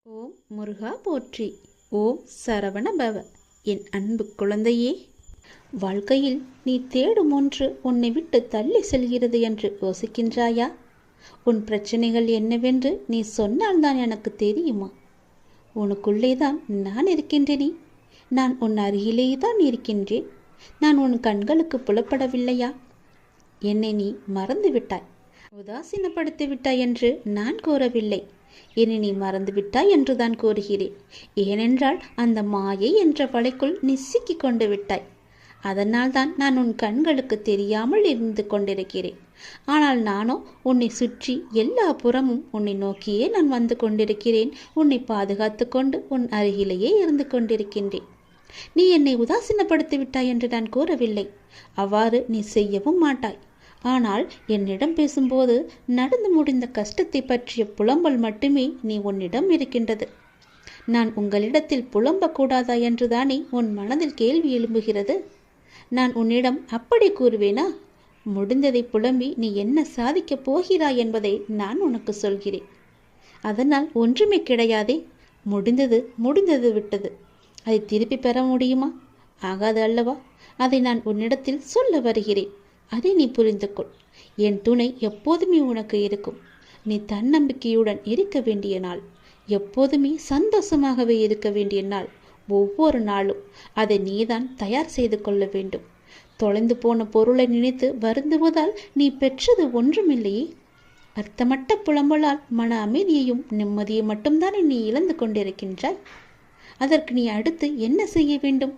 ஓம் முருகா போற்றி. ஓம் சரவண பவ. என் அன்பு குழந்தையே, வாழ்க்கையில் நீ தேடும் ஒன்று உன்னை விட்டு தள்ளி செல்கிறது என்று யோசிக்கின்றாயா? உன் பிரச்சனைகள் என்னவென்று நீ சொன்னால்தான் எனக்கு தெரியுமா? உனக்குள்ளேதான் நான் இருக்கின்றேனே. நான் உன் அருகிலேயே தான் இருக்கின்றேன். நான் உன் கண்களுக்கு புலப்படவில்லையா? என்னை நீ மறந்து விட்டாய், உதாசீனப்படுத்தி விட்டாய் என்று நான் கூறவில்லை. என்னை நீ மறந்துவிட்டாய் என்றுதான் கூறுகிறேன். ஏனென்றால் அந்த மாயை என்ற வலைக்குள் நீ சிக்கி கொண்டு விட்டாய். அதனால்தான் நான் உன் கண்களுக்கு தெரியாமல் இருந்து கொண்டிருக்கிறேன். ஆனால் நானோ உன்னை சுற்றி எல்லா புறமும் உன்னை நோக்கியே நான் வந்து கொண்டிருக்கிறேன். உன்னை பாதுகாத்து கொண்டு உன் அருகிலேயே இருந்து கொண்டிருக்கின்றேன். நீ என்னை உதாசீனப்படுத்தி விட்டாய் என்று நான் கூறவில்லை. அவ்வாறு நீ செய்யவும் மாட்டாய். ஆனால் என்னிடம் பேசும்போது நடந்து முடிந்த கஷ்டத்தை பற்றிய புலம்பல் மட்டுமே நீ உன்னிடம் இருக்கின்றது. நான் உங்களிடத்தில் புலம்பக்கூடாதா என்றுதானே உன் மனதில் கேள்வி எழும்புகிறது. நான் உன்னிடம் அப்படி கூறுவேனா? முடிந்ததை புலம்பி நீ என்ன சாதிக்கப் போகிறாய் என்பதை நான் உனக்கு சொல்கிறேன். அதனால் ஒன்றுமே கிடையாதே. முடிந்தது விட்டது. அதை திருப்பி பெற முடியுமா? ஆகாது அல்லவா? அதை நான் உன்னிடத்தில் சொல்ல வருகிறேன். அதை நீ புரிந்து கொள். என் துணை எப்போதுமே உனக்கு இருக்கும். நீ தன்னம்பிக்கையுடன் இருக்க வேண்டிய நாள், எப்போதுமே சந்தோஷமாகவே இருக்க வேண்டிய நாள். ஒவ்வொரு நாளும் அதை நீதான் தயார் செய்து கொள்ள வேண்டும். தொலைந்து போன பொருளை நினைத்து வருந்துவதால் நீ பெற்றது ஒன்றுமில்லையே. அர்த்தமட்ட புலம்பலால் மன அமைதியையும் நிம்மதியை மட்டும்தானே நீ இழந்து கொண்டிருக்கின்றாய். அதற்கு நீ அடுத்து என்ன செய்ய வேண்டும்?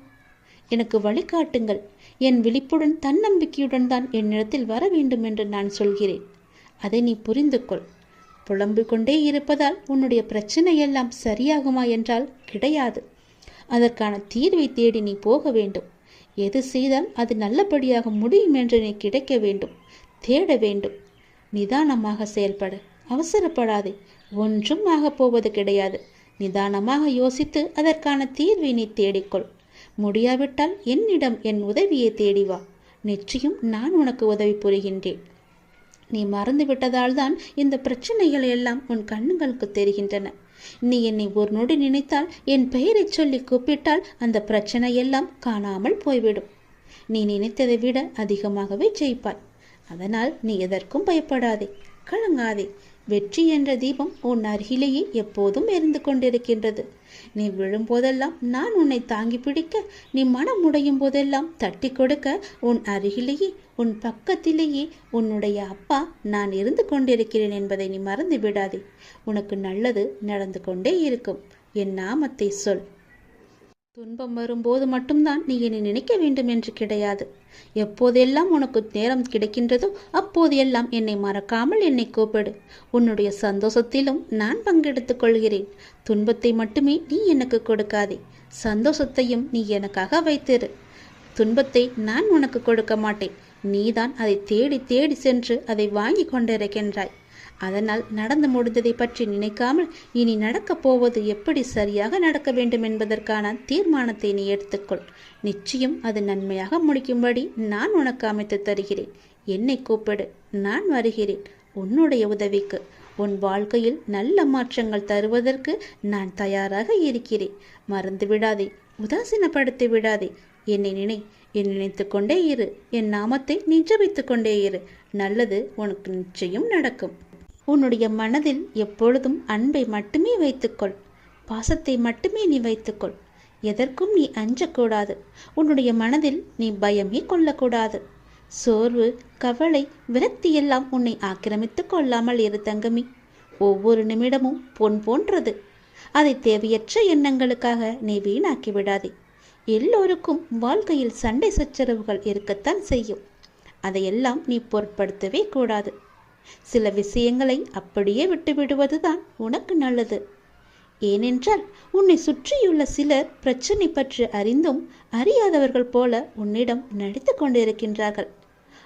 எனக்கு வழிகாட்டுங்கள். என் விழிப்புடன் தன்னம்பிக்கையுடன் தான் என்னிடத்தில் வர வேண்டும் என்று நான் சொல்கிறேன். அதை நீ புரிந்து கொள். புலம்பிக் கொண்டே இருப்பதால் உன்னுடைய பிரச்சனை எல்லாம் சரியாகுமா என்றால் கிடையாது. அதற்கான தீர்வை தேடி நீ போக வேண்டும். எது செய்தால் அது நல்லபடியாக முடியும் என்று நீ கிடைக்க வேண்டும், தேட வேண்டும். நிதானமாக செயல்பட, அவசரப்படாதே. ஒன்றும் ஆகப் போவது கிடையாது. நிதானமாக யோசித்து அதற்கான தீர்வை நீ தேடிக்கொள். முடியாவிட்டால் என்னிடம் என் உதவியை தேடி வா. நிச்சயம் நான் உனக்கு உதவி புரிகின்றேன். நீ மறந்து விட்டதால் தான் இந்த பிரச்சனைகள் எல்லாம் உன் கண்ணுங்களுக்கு தெரிகின்றன. நீ என்னை ஒரு நொடி நினைத்தால், என் பெயரை சொல்லி கூப்பிட்டால் அந்த பிரச்சனை எல்லாம் காணாமல் போய்விடும். நீ நினைத்ததை விட அதிகமாகவே ஜெயிப்பாய். அதனால் நீ எதற்கும் பயப்படாதே, கலங்காதே. வெற்றி என்ற தீபம் உன் அருகிலேயே எப்போதும் எரிந்து கொண்டிருக்கின்றது. நீ விழும்போதெல்லாம் நான் உன்னை தாங்கி பிடிக்க, நீ மனம் உடையும் போதெல்லாம் தட்டி கொடுக்க உன் அருகிலேயே, உன் பக்கத்திலேயே உன்னுடைய அப்பா நான் இருந்து கொண்டிருக்கிறேன் என்பதை நீ மறந்து விடாதே. உனக்கு நல்லது நடந்து கொண்டே இருக்கும். என் நாமத்தை சொல். துன்பம் வரும்போது மட்டும்தான் நீ என்னை நினைக்க வேண்டும் என்று கிடையாது. எப்போதெல்லாம் உனக்கு நேரம் கிடைக்கின்றதோ அப்போது எல்லாம் என்னை மறக்காமல் என்னை கூப்பிடு. உன்னுடைய சந்தோஷத்திலும் நான் பங்கெடுத்துக் கொள்கிறேன். துன்பத்தை மட்டுமே நீ எனக்கு கொடுக்காதே, சந்தோஷத்தையும் நீ எனக்காக வைத்திரு. துன்பத்தை நான் உனக்கு கொடுக்க மாட்டேன். நீதான் அதை தேடி தேடி சென்று அதை வாங்கி கொண்டிருக்கின்றாய். அதனால் நடந்து முடிந்ததை பற்றி நினைக்காமல் இனி நடக்கப் போவது எப்படி சரியாக நடக்க வேண்டும் என்பதற்கான தீர்மானத்தை நீ எடுத்துக்கொள். நிச்சயம் அது நன்மையாக முடிக்கும்படி நான் உனக்கு அமைத்து தருகிறேன். என்னை கூப்பிடு, நான் வருகிறேன் உன்னுடைய உதவிக்கு. உன் வாழ்க்கையில் நல்ல மாற்றங்கள் தருவதற்கு நான் தயாராக இருக்கிறேன். மறந்து விடாதே, உதாசீனப்படுத்தி விடாதே. என்னை நினைத்து கொண்டே இரு. என் நாமத்தை நீ ஜபித்து கொண்டே இரு. நல்லது உனக்கு நிச்சயம் நடக்கும். உன்னுடைய மனதில் எப்பொழுதும் அன்பை மட்டுமே வைத்துக்கொள். பாசத்தை மட்டுமே நீ வைத்துக்கொள். எதற்கும் நீ அஞ்சக்கூடாது. உன்னுடைய மனதில் நீ பயமே கொள்ளக்கூடாது. சோர்வு, கவலை, விரக்தி எல்லாம் உன்னை ஆக்கிரமித்து கொள்ளாமல் இரு தங்கமி. ஒவ்வொரு நிமிடமும் பொன் போன்றது. அதை தேவையற்ற எண்ணங்களுக்காக நீ வீணாக்கி விடாதே. எல்லோருக்கும் வாழ்க்கையில் சண்டை சச்சரவுகள் இருக்கத்தான் செய்யும். அதையெல்லாம் நீ பொருட்படுத்தவே கூடாது. சில விஷயங்களை அப்படியே விட்டுவிடுவதுதான் உனக்கு நல்லது. ஏனென்றால் உன்னை சுற்றியுள்ள சிலர் பிரச்சனை பற்றி அறிந்தும் அறியாதவர்கள் போல உன்னிடம் நடித்து கொண்டிருக்கின்றார்கள்.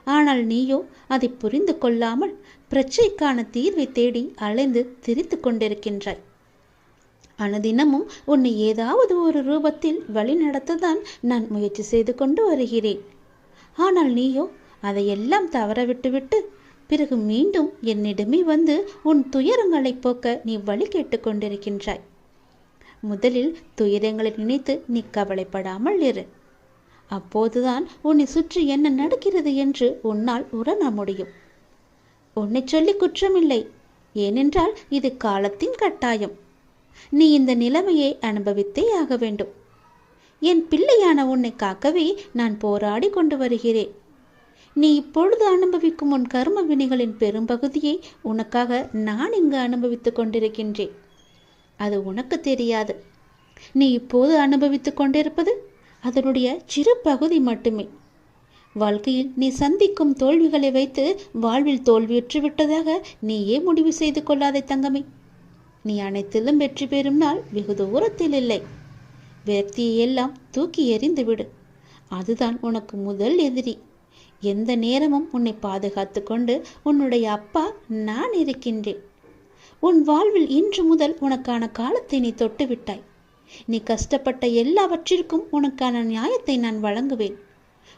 ஆனால் நீயோ அதை புரிந்து கொள்ளாமல் பிரச்சனைக்கான தீர்வை தேடி அலைந்து திரித்து கொண்டிருக்கின்றாய். அனுதினமும் உன்னை ஏதாவது ஒரு ரூபத்தில் வழி நடத்ததான் நான் முயற்சி செய்து கொண்டு வருகிறேன். ஆனால் நீயோ அதையெல்லாம் தவற விட்டுவிட்டு பிறகு மீண்டும் என்னிடமே வந்து உன் துயரங்களை போக்க நீ வழி கேட்டு கொண்டிருக்கின்றாய். முதலில் துயரங்களை நினைத்து நீ கவலைப்படாமல் இரு. அப்போதுதான் உன்னை சுற்றி என்ன நடக்கிறது என்று உன்னால் உணர முடியும். உன்னை சொல்லி குற்றமில்லை, ஏனென்றால் இது காலத்தின் கட்டாயம். நீ இந்த நிலைமையை அனுபவித்தே ஆக வேண்டும். என் பிள்ளையான உன்னை காக்கவே நான் போராடி கொண்டு வருகிறேன். நீ இப்பொழுது அனுபவிக்கும் உன் கர்ம வினைகளின் பெரும்பகுதியை உனக்காக நான் இங்கு அனுபவித்துக் கொண்டிருக்கின்றேன். அது உனக்கு தெரியாது. நீ இப்போது அனுபவித்துக் கொண்டிருப்பது அதனுடைய சிறு பகுதி மட்டுமே. வாழ்க்கையில் நீ சந்திக்கும் தோல்விகளை வைத்து வாழ்வில் தோல்வியுற்று விட்டதாக நீயே முடிவு செய்து கொள்ளாதே தங்கமே. நீ அனைத்திலும் வெற்றி பெறும் நாள் வெகு தூரத்தில் இல்லை. விரக்தியை எல்லாம் தூக்கி எறிந்து விடு. அதுதான் உனக்கு முதல் எதிரி. எந்த நேரமும் உன்னை பாதுகாத்து கொண்டு உன்னுடைய அப்பா நான் இருக்கின்றேன். உன் வாழ்வில் இன்று முதல் உனக்கான காலத்தை நீ தொட்டு விட்டாய். நீ கஷ்டப்பட்ட எல்லாவற்றிற்கும் உனக்கான நியாயத்தை நான் வழங்குவேன்.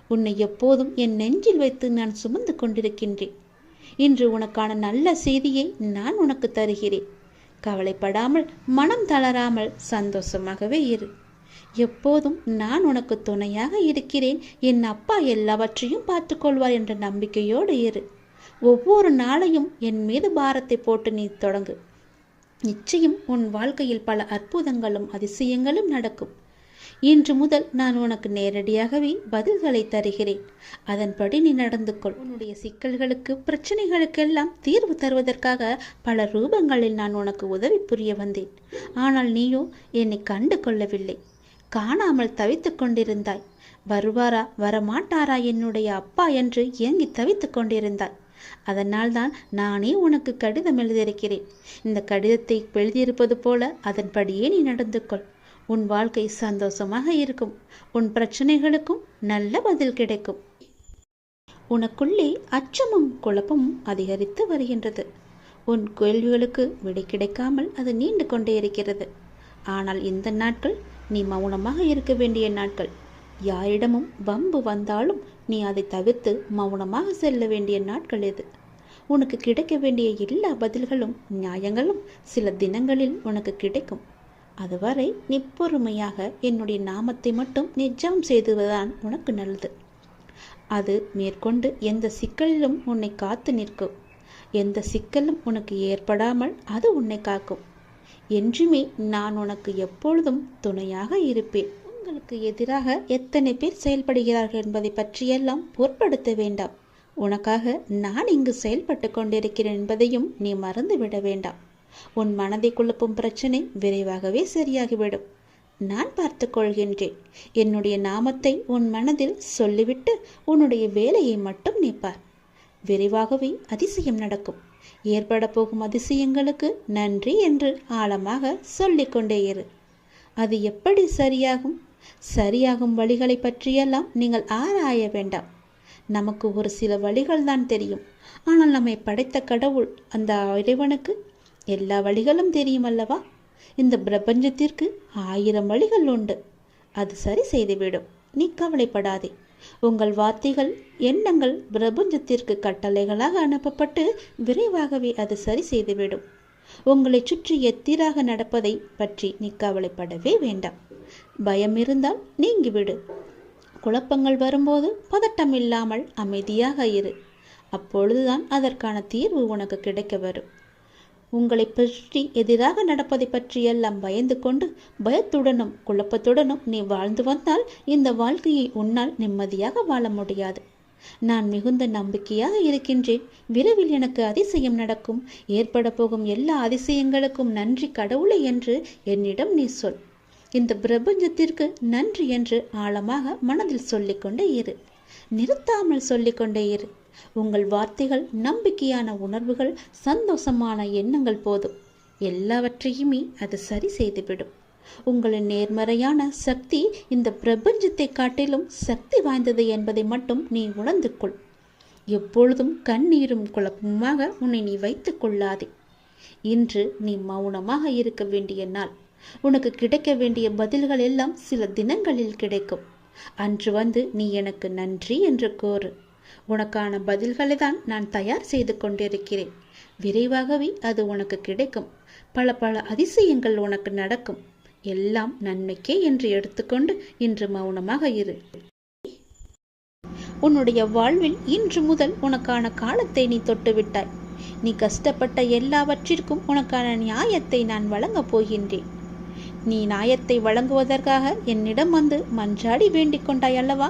உன்னை எப்போதும் என் நெஞ்சில் வைத்து நான் சுமந்து கொண்டிருக்கின்றேன். இன்று உனக்கான நல்ல செய்தியை நான் உனக்கு தருகிறேன். கவலைப்படாமல், மனம் தளராமல் சந்தோஷமாகவே இரு. எப்போதும் நான் உனக்கு துணையாக இருக்கிறேன். என் அப்பா எல்லாவற்றையும் பார்த்துக்கொள்வார் என்ற நம்பிக்கையோடு இரு. ஒவ்வொரு நாளையும் என் மீது பாரத்தை போட்டு நீ தொடங்கு. நிச்சயம் உன் வாழ்க்கையில் பல அற்புதங்களும் அதிசயங்களும் நடக்கும். இன்று முதல் நான் உனக்கு நேரடியாகவே பதில்களை தருகிறேன். அதன்படி நீ நடந்து கொள். உன்னுடைய சிக்கல்களுக்கு, பிரச்சனைகளுக்கெல்லாம் தீர்வு தருவதற்காக பல ரூபங்களில் நான் உனக்கு உதவி புரிய வந்தேன். ஆனால் நீயோ என்னை கண்டு கொள்ளவில்லை. காணாமல் தவித்து கொண்டிருந்தாய். வருவாரா வரமாட்டாரா என்னுடைய அப்பா என்று ஏங்கி தவித்து கொண்டிருந்தாய். அதனால்தான் நானே உனக்கு கடிதம் எழுதியிருக்கிறேன். இந்த கடிதத்தை எழுதியிருப்பது போல அதன்படியே நீ நடந்து கொள். உன் வாழ்க்கை சந்தோஷமாக இருக்கும். உன் பிரச்சனைகளுக்கும் நல்ல பதில் கிடைக்கும். உனக்குள்ளே அச்சமும் குழப்பமும் அதிகரித்து வருகின்றது. உன் கேள்விகளுக்கு விடை கிடைக்காமல் அது நீண்டு கொண்டே இருக்கிறது. ஆனால் இந்த நாட்கள் நீ மௌனமாக இருக்க வேண்டிய நாட்கள். யாரிடமும் வம்பு வந்தாலும் நீ அதை தவிர்த்து மௌனமாக செல்ல வேண்டிய நாட்கள் இது. உனக்கு கிடைக்க வேண்டிய எல்லா பதில்களும் நியாயங்களும் சில தினங்களில் உனக்கு கிடைக்கும். அதுவரை நீ பொறுமையாக என்னுடைய நாமத்தை மட்டும் நீ ஜெபம் செய்துவதுதான் உனக்கு நல்லது. அது மேற்கொண்டு எந்த சிக்கலிலும் உன்னை காத்து நிற்கும். எந்த சிக்கலும் உனக்கு ஏற்படாமல் அது உன்னை காக்கும். என்றுமே நான் உனக்கு எப்பொழுதும் துணையாக இருப்பேன். உங்களுக்கு எதிராக எத்தனை பேர் செயல்படுகிறார்கள் என்பதை பற்றியெல்லாம் பொருட்படுத்த வேண்டாம். உனக்காக நான் இங்கு செயல்பட்டு கொண்டிருக்கிறேன் என்பதையும் நீ மறந்துவிட வேண்டாம். உன் மனதை குழப்பும் பிரச்சனை விரைவாகவே சரியாகிவிடும். நான் பார்த்து கொள்கின்றேன். என்னுடைய நாமத்தை உன் மனதில் சொல்லிவிட்டு உன்னுடைய வேலையை மட்டும் நீப்பார். விரைவாகவே அதிசயம் நடக்கும். ஏற்பட போகும் அதிசயங்களுக்கு நன்றி என்று ஆழமாக சொல்லிக்கொண்டே இரு. அது எப்படி சரியாகும்? சரியாகும் வழிகளை பற்றியெல்லாம் நீங்கள் ஆராய வேண்டாம். நமக்கு ஒரு சில வழிகள் தான் தெரியும். ஆனால் நம்மை படைத்த கடவுள், அந்த இறைவனுக்கு எல்லா வழிகளும் தெரியும் அல்லவா? இந்த பிரபஞ்சத்திற்கு 1000 வழிகள் உண்டு. அது சரி செய்துவிடும். நீ கவலைப்படாதே. உங்கள் வார்த்தைகள், எண்ணங்கள் பிரபஞ்சத்திற்கு கட்டளைகளாக அனுப்பப்பட்டு விரைவாகவே அது சரி செய்துவிடும். உங்களை சுற்றி எதிராக நடப்பதை பற்றி நீ கவலைப்படவே வேண்டாம். பயம் இருந்தால் நீங்கிவிடு. குழப்பங்கள் வரும்போது பதட்டம் இல்லாமல் அமைதியாக இரு. அப்பொழுதுதான் அதற்கான தீர்வு உனக்கு கிடைக்க வரும். உங்களை பற்றி எதிராக நடப்பதை பற்றியெல்லாம் பயந்து கொண்டு பயத்துடனும் குழப்பத்துடனும் நீ வாழ்ந்து வந்தால் இந்த வாழ்க்கையை உன்னால் நிம்மதியாக வாழ முடியாது. நான் மிகுந்த நம்பிக்கையாக இருக்கின்றேன். விரைவில் எனக்கு அதிசயம் நடக்கும். ஏற்பட போகும் எல்லா அதிசயங்களுக்கும் நன்றி கடவுளை என்று என்னிடம் நீ சொல். இந்த பிரபஞ்சத்திற்கு நன்றி என்று ஆழமாக மனதில் சொல்லிக்கொண்டே இரு. நிறுத்தாமல் சொல்லிக்கொண்டே இரு. உங்கள் வார்த்தைகள், நம்பிக்கையான உணர்வுகள், சந்தோஷமான எண்ணங்கள் போதும். எல்லாவற்றையுமே அது சரி செய்துவிடும். உங்களின் நேர்மறையான சக்தி இந்த பிரபஞ்சத்தை காட்டிலும் சக்தி வாய்ந்தது என்பதை மட்டும் நீ உணர்ந்து கொள். எப்பொழுதும் கண்ணீரும் குழப்பமாக உன்னை நீ வைத்துக் கொள்ளாதே. இன்று நீ மௌனமாக இருக்க வேண்டிய நாள். உனக்கு கிடைக்க வேண்டிய பதில்கள் எல்லாம் சில தினங்களில் கிடைக்கும். அன்று வந்து நீ எனக்கு நன்றி என்று கோரு. உனக்கான பதில்களை தான் நான் தயார் செய்து கொண்டிருக்கிறேன். விரைவாகவே அது உனக்கு கிடைக்கும். பல அதிசயங்கள் உனக்கு நடக்கும். எல்லாம் நன்மைக்கே என்று எடுத்துக்கொண்டு இன்று மௌனமாக இரு. உன்னுடைய வாழ்வில் இன்று முதல் உனக்கான காலத்தை நீ தொட்டுவிட்டாய். நீ கஷ்டப்பட்ட எல்லாவற்றிற்கும் உனக்கான நியாயத்தை நான் வழங்கப் போகின்றேன். நீ நியாயத்தை வழங்குவதற்காக என்னிடம் வந்து மன்றாடி வேண்டிக் கொண்டாய் அல்லவா?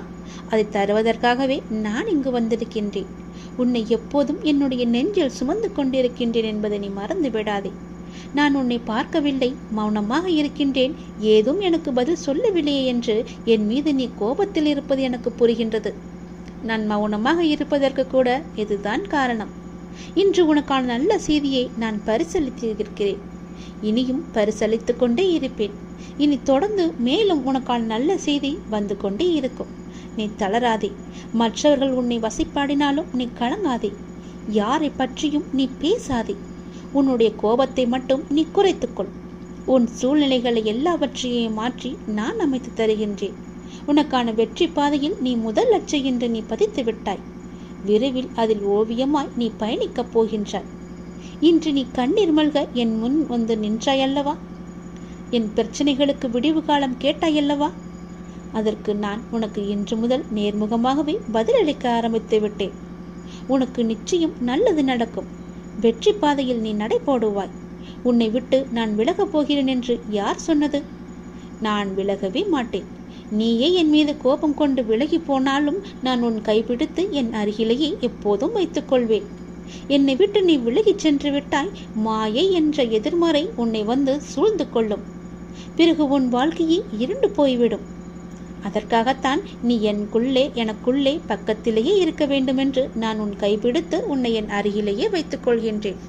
அதை தருவதற்காகவே நான் இங்கு வந்திருக்கின்றேன். உன்னை எப்போதும் என்னுடைய நெஞ்சில் சுமந்து கொண்டிருக்கின்றேன் என்பதை நீ மறந்து விடாதே. நான் உன்னை பார்க்கவில்லை, மௌனமாக இருக்கின்றேன், ஏதும் எனக்கு பதில் சொல்லவில்லையே என்று என் மீது நீ கோபத்தில் இருப்பது எனக்கு புரிகின்றது. நான் மௌனமாக இருப்பதற்கு கூட இதுதான் காரணம். இன்று உனக்கான நல்ல செய்தியை நான் பரிசளித்திருக்கிறேன். இனியும் பரிசளித்து கொண்டே இருப்பேன். இனி தொடர்ந்து மேலும் உனக்கான நல்ல செய்தி வந்து கொண்டே இருக்கும். நீ தளராதே. மற்றவர்கள் உன்னை வசைப்பாடினாலும் நீ கலங்காதே. யாரை பற்றியும் நீ பேசாதே. உன்னுடைய கோபத்தை மட்டும் நீ குறைத்துக்கொள். உன் சூழ்நிலைகளை எல்லாவற்றையும் மாற்றி நான் அமைத்து தருகின்றேன். உனக்கான வெற்றி பாதையில் நீ முதல் அச்சை என்று நீ பதித்து விட்டாய். விரைவில் அதில் ஓவியமாய் நீ பயணிக்கப் போகின்றாய். இன்று நீ கண்ணீர் மல்க என் முன் வந்து நின்றாயல்லவா? என் பிரச்சனைகளுக்கு விடிவு காலம் கேட்டாயல்லவா? அதற்கு நான் உனக்கு இன்று முதல் நேர்முகமாகவே பதிலளிக்க ஆரம்பித்து விட்டேன். உனக்கு நிச்சயம் நல்லது நடக்கும். வெற்றி பாதையில் நீ நடை போடுவாய். உன்னை விட்டு நான் விலகப் போகிறேன் என்று யார் சொன்னது? நான் விலகவே மாட்டேன். நீயே என் மீது கோபம் கொண்டு விலகி போனாலும் நான் உன் கைப்பிடித்து என் அருகிலேயே எப்போதும் வைத்துக் கொள்வேன். என்னை விட்டு நீ விலகிச் சென்று விட்டாய். மாயை என்ற எதிர்மறை உன்னை வந்து சூழ்ந்து கொள்ளும். பிறகு உன் வாழ்க்கையே இருண்டு போய்விடும். அதற்காகத்தான் நீ எனக்குள்ளே பக்கத்திலேயே இருக்க வேண்டும் என்று நான் உன் கைப்பிடித்து உன்னை என் அருகிலேயே வைத்துக் கொள்கின்றேன்.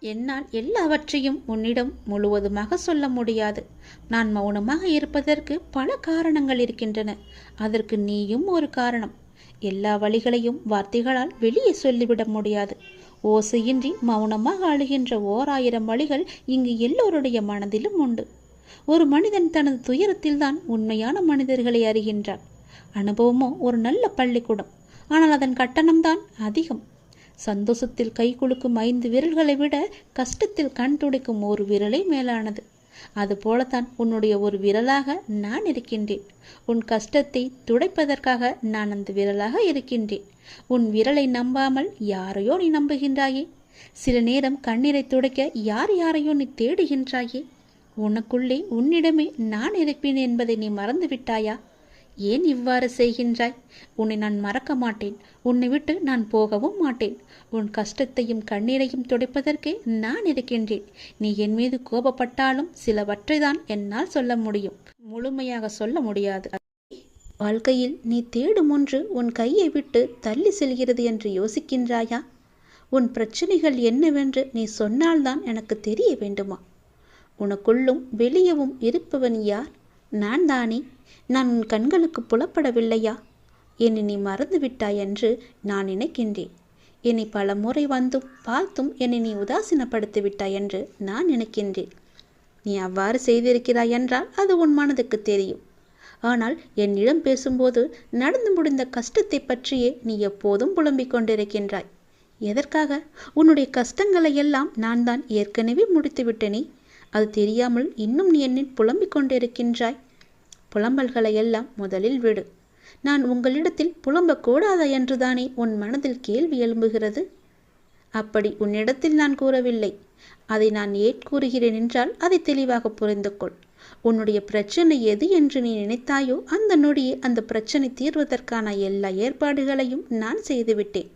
என்னால் எல்லாவற்றையும் உன்னிடம் முழுவதுமாக சொல்ல முடியாது. நான் மௌனமாக இருப்பதற்கு பல காரணங்கள் இருக்கின்றன. அதற்கு நீயும் ஒரு காரணம். எல்லா வழிகளையும் வார்த்தைகளால் வெளியே சொல்லிவிட முடியாது. ஓசையின்றி மௌனமாக அழுகின்ற 1000 வழிகள் இங்கு எல்லோருடைய மனதிலும் உண்டு. ஒரு மனிதன் தனது துயரத்தில்தான் உண்மையான மனிதர்களை அறிகின்றான். அனுபவமோ ஒரு நல்ல பள்ளிக்கூடம். ஆனால் அதன் கட்டணம்தான் அதிகம். சந்தோஷத்தில் கை குலுக்கும் 5 விரல்களை விட கஷ்டத்தில் கண் துடைக்கும் ஒரு விரலே மேலானது. அதுபோலத்தான் உன்னுடைய ஒரு விரலாக நான் இருக்கின்றேன். உன் கஷ்டத்தை துடைப்பதற்காக நான் அந்த விரலாக இருக்கின்றேன். உன் விரலை நம்பாமல் யாரையோ நீ நம்புகின்றாயே. சில நேரம் கண்ணீரை துடைக்க யாரையோ நீ தேடுகின்றாயே. உனக்குள்ளே உன்னிடமே நான் இருப்பேன் என்பதை நீ மறந்து விட்டாயா? ஏன் இவ்வாறு செய்கின்றாய்? உன்னை நான் மறக்க மாட்டேன். உன்னை விட்டு நான் போகவும் மாட்டேன். உன் கஷ்டத்தையும் கண்ணீரையும் துடைப்பதற்கே நான் இருக்கின்றேன். நீ என் மீது கோபப்பட்டாலும் சிலவற்றை தான் என்னால் சொல்ல முடியும். முழுமையாக சொல்ல முடியாது. வாழ்க்கையில் நீ தேடும் ஒன்று உன் கையை விட்டு தள்ளி செல்கிறது என்று யோசிக்கின்றாயா? உன் பிரச்சனைகள் என்னவென்று நீ சொன்னால்தான் எனக்கு தெரிய வேண்டுமா? உனக்குள்ளும் வெளியவும் இருப்பவன் யார்? நான் தானே. நான் உன் கண்களுக்கு புலப்படவில்லையா? என்னை நீ மறந்து விட்டாய் என்று நான் நினைக்கின்றேன். என்னை பல முறை வந்தும் பார்த்தும் என்னை நீ உதாசீனப்படுத்தி விட்டாய் என்று நான் நினைக்கின்றேன். நீ அவ்வாறு செய்திருக்கிறாய் என்றால் அது உன் மனதுக்கு தெரியும். ஆனால் என்னிடம் பேசும்போது நடந்து முடிந்த கஷ்டத்தை பற்றியே நீ எப்போதும் புலம்பிக் கொண்டிருக்கின்றாய். எதற்காக? உன்னுடைய கஷ்டங்களை எல்லாம் நான் தான் ஏற்கனவே முடித்து விட்டேனே. அது தெரியாமல் இன்னும் நீ என்னில் புலம்பிக் கொண்டிருக்கின்றாய். புலம்பல்களை எல்லாம் முதலில் விடு. நான் உங்களிடத்தில் புலம்பக்கூடாதா என்றுதானே உன் மனதில் கேள்வி எழும்புகிறது. அப்படி உன்னிடத்தில் நான் கூறவில்லை. அதை நான் ஏன் கூறுகிறேன் என்றால் அதை தெளிவாக புரிந்து கொள். உன்னுடைய பிரச்சனை எது என்று நீ நினைத்தாயோ அந்த நொடியே அந்த பிரச்சனை தீர்வதற்கான எல்லா ஏற்பாடுகளையும் நான் செய்துவிட்டேன்.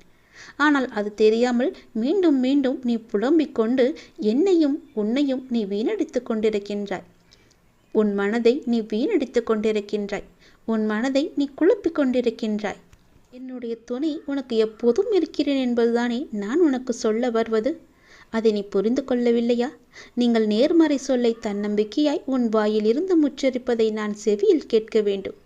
ஆனால் அது தெரியாமல் மீண்டும் மீண்டும் நீ புலம்பிக் கொண்டு என்னையும் உன்னையும் நீ வீணடித்து கொண்டிருக்கின்றாய். உன் மனதை நீ வீணடித்து கொண்டிருக்கின்றாய். உன் மனதை நீ குழப்பிக் கொண்டிருக்கின்றாய். என்னுடைய துணை உனக்கு எப்போதும் இருக்கிறேன் என்பதுதானே நான் உனக்கு சொல்ல வருவது. அதை நீ புரிந்து கொள்ளவில்லையா? நீங்கள் நேர்மறை சொல்லை தன்னம்பிக்கையாய் உன் வாயில் இருந்து முச்சரிப்பதை நான் செவியில் கேட்க வேண்டும்.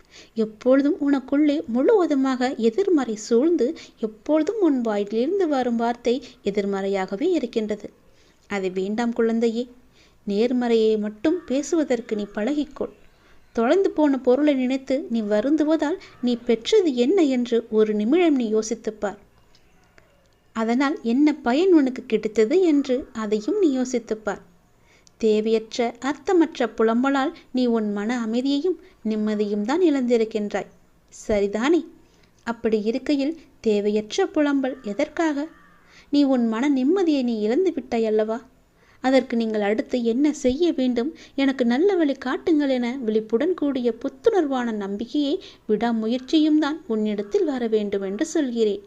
எப்பொழுதும் உனக்குள்ளே முழுவதுமாக எதிர்மறை சூழ்ந்து எப்பொழுதும் உன் வாயிலிருந்து வரும் வார்த்தை எதிர்மறையாகவே இருக்கின்றது. அது வேண்டாம் குழந்தையே. நேர்மறையை மட்டும் பேசுவதற்கு நீ பழகிக்கொள். தொலைந்து போன பொருளை நினைத்து நீ வருந்துவதால் நீ பெற்றது என்ன என்று ஒரு நிமிடம் நீ யோசித்துப்பார். அதனால் என்ன பயன் உனக்கு கிடைத்தது என்று அதையும் நீ யோசித்துப்பார். தேவையற்ற அர்த்தமற்ற புலம்பலால் நீ உன் மன அமைதியையும் நிம்மதியும் தான் இழந்திருக்கின்றாய். சரிதானே? அப்படி இருக்கையில் தேவையற்ற புலம்பல் எதற்காக? நீ உன் மன நிம்மதியை நீ இழந்து விட்டாய் அல்லவா? அதற்கு நீங்கள் அடுத்து என்ன செய்ய வேண்டும், எனக்கு நல்ல வழி காட்டுங்கள் என விழிப்புடன் கூடிய புத்துணர்வான நம்பிக்கையை விடாமுயற்சியும் தான் உன்னிடத்தில் வர வேண்டும் என்று சொல்கிறேன்.